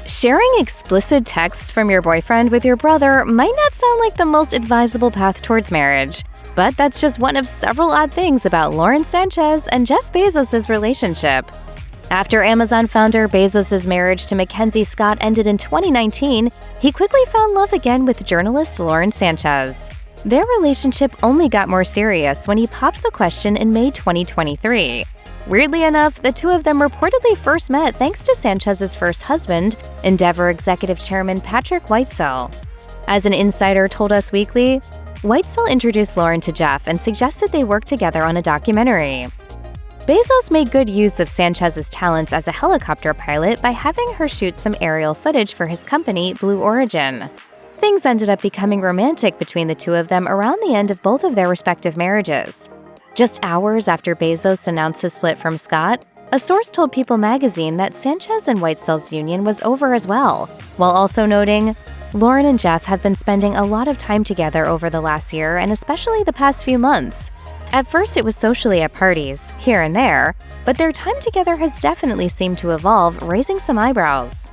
Sharing explicit texts from your boyfriend with your brother might not sound like the most advisable path towards marriage, but that's just one of several odd things about Lauren Sanchez and Jeff Bezos' relationship. After Amazon founder Bezos' marriage to Mackenzie Scott ended in 2019, he quickly found love again with journalist Lauren Sanchez. Their relationship only got more serious when he popped the question in May 2023. Weirdly enough, the two of them reportedly first met thanks to Sanchez's first husband, Endeavor executive chairman Patrick Whitesell. As an insider told Us Weekly, Whitesell introduced Lauren to Jeff and suggested they work together on a documentary. Bezos made good use of Sanchez's talents as a helicopter pilot by having her shoot some aerial footage for his company, Blue Origin. Things ended up becoming romantic between the two of them around the end of both of their respective marriages. Just hours after Bezos announced his split from Scott, a source told People magazine that Sanchez and Whitesell's union was over as well, while also noting, Lauren and Jeff have been spending a lot of time together over the last year and especially the past few months. At first it was socially at parties, here and there, but their time together has definitely seemed to evolve, raising some eyebrows.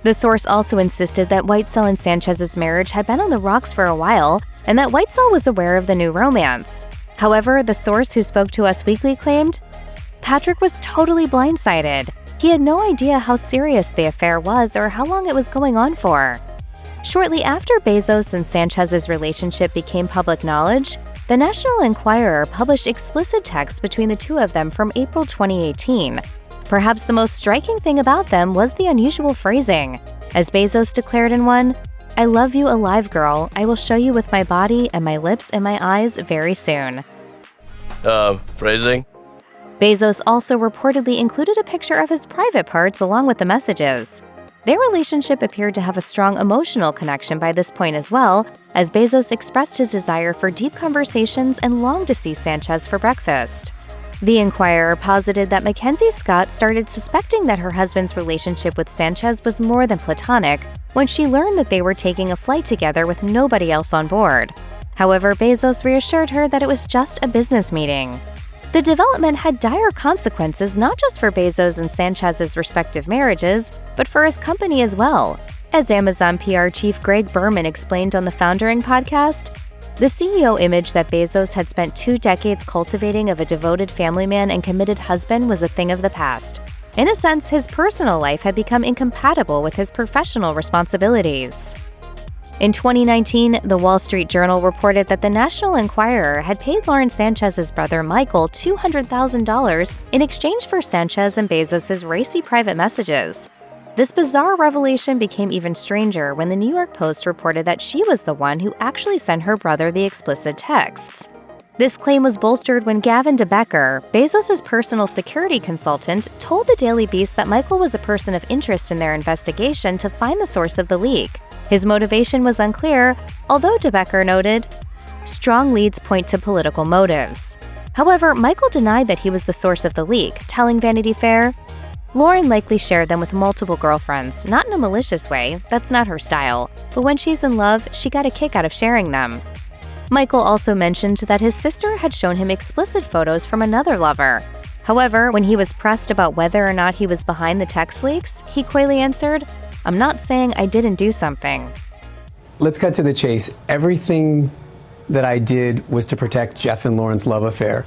The source also insisted that Whitesell and Sanchez's marriage had been on the rocks for a while and that Whitesell was aware of the new romance. However, the source who spoke to Us Weekly claimed, Patrick was totally blindsided. He had no idea how serious the affair was or how long it was going on for. Shortly after Bezos and Sanchez's relationship became public knowledge, the National Enquirer published explicit texts between the two of them from April 2018. Perhaps the most striking thing about them was the unusual phrasing. As Bezos declared in one, "I love you alive, girl. I will show you with my body and my lips and my eyes very soon." Phrasing? Bezos also reportedly included a picture of his private parts along with the messages. Their relationship appeared to have a strong emotional connection by this point as well, as Bezos expressed his desire for deep conversations and longed to see Sanchez for breakfast. The Enquirer posited that Mackenzie Scott started suspecting that her husband's relationship with Sanchez was more than platonic when she learned that they were taking a flight together with nobody else on board. However, Bezos reassured her that it was just a business meeting. The development had dire consequences not just for Bezos and Sanchez's respective marriages, but for his company as well. As Amazon PR chief Greg Berman explained on the Foundering podcast, the CEO image that Bezos had spent 2 decades cultivating of a devoted family man and committed husband was a thing of the past. In a sense, his personal life had become incompatible with his professional responsibilities. In 2019, the Wall Street Journal reported that the National Enquirer had paid Lauren Sanchez's brother Michael $200,000 in exchange for Sanchez and Bezos' racy private messages. This bizarre revelation became even stranger when the New York Post reported that she was the one who actually sent her brother the explicit texts. This claim was bolstered when Gavin DeBecker, Bezos' personal security consultant, told the Daily Beast that Michael was a person of interest in their investigation to find the source of the leak. His motivation was unclear, although DeBecker noted, strong leads point to political motives. However, Michael denied that he was the source of the leak, telling Vanity Fair, Lauren likely shared them with multiple girlfriends, not in a malicious way, that's not her style, but when she's in love, she got a kick out of sharing them. Michael also mentioned that his sister had shown him explicit photos from another lover. However, when he was pressed about whether or not he was behind the text leaks, he coyly answered, I'm not saying I didn't do something. Let's cut to the chase. Everything that I did was to protect Jeff and Lauren's love affair.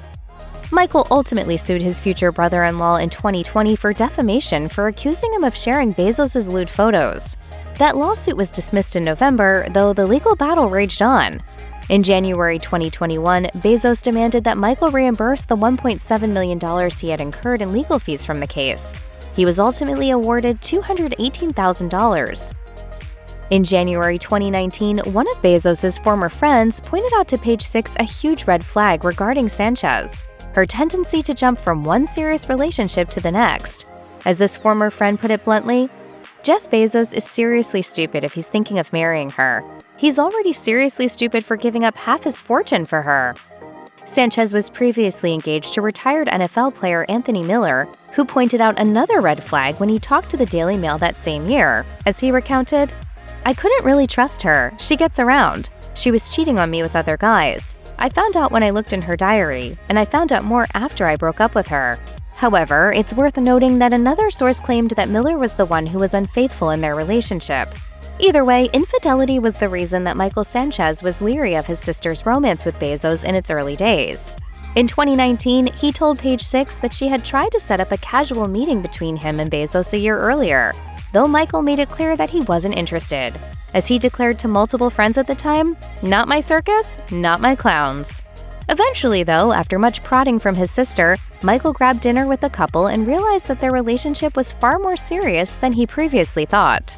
Michael ultimately sued his future brother-in-law in 2020 for defamation for accusing him of sharing Bezos' lewd photos. That lawsuit was dismissed in November, though the legal battle raged on. In January 2021, Bezos demanded that Michael reimburse the $1.7 million he had incurred in legal fees from the case. He was ultimately awarded $218,000. In January 2019, one of Bezos' former friends pointed out to Page Six a huge red flag regarding Sanchez, her tendency to jump from one serious relationship to the next. As this former friend put it bluntly, Jeff Bezos is seriously stupid if he's thinking of marrying her. He's already seriously stupid for giving up half his fortune for her. Sanchez was previously engaged to retired NFL player Anthony Miller, who pointed out another red flag when he talked to the Daily Mail that same year, as he recounted, I couldn't really trust her. She gets around. She was cheating on me with other guys. I found out when I looked in her diary, and I found out more after I broke up with her. However, it's worth noting that another source claimed that Miller was the one who was unfaithful in their relationship. Either way, infidelity was the reason that Michael Sanchez was leery of his sister's romance with Bezos in its early days. In 2019, he told Page Six that she had tried to set up a casual meeting between him and Bezos a year earlier, though Michael made it clear that he wasn't interested. As he declared to multiple friends at the time, "Not my circus, not my clowns." Eventually, though, after much prodding from his sister, Michael grabbed dinner with the couple and realized that their relationship was far more serious than he previously thought.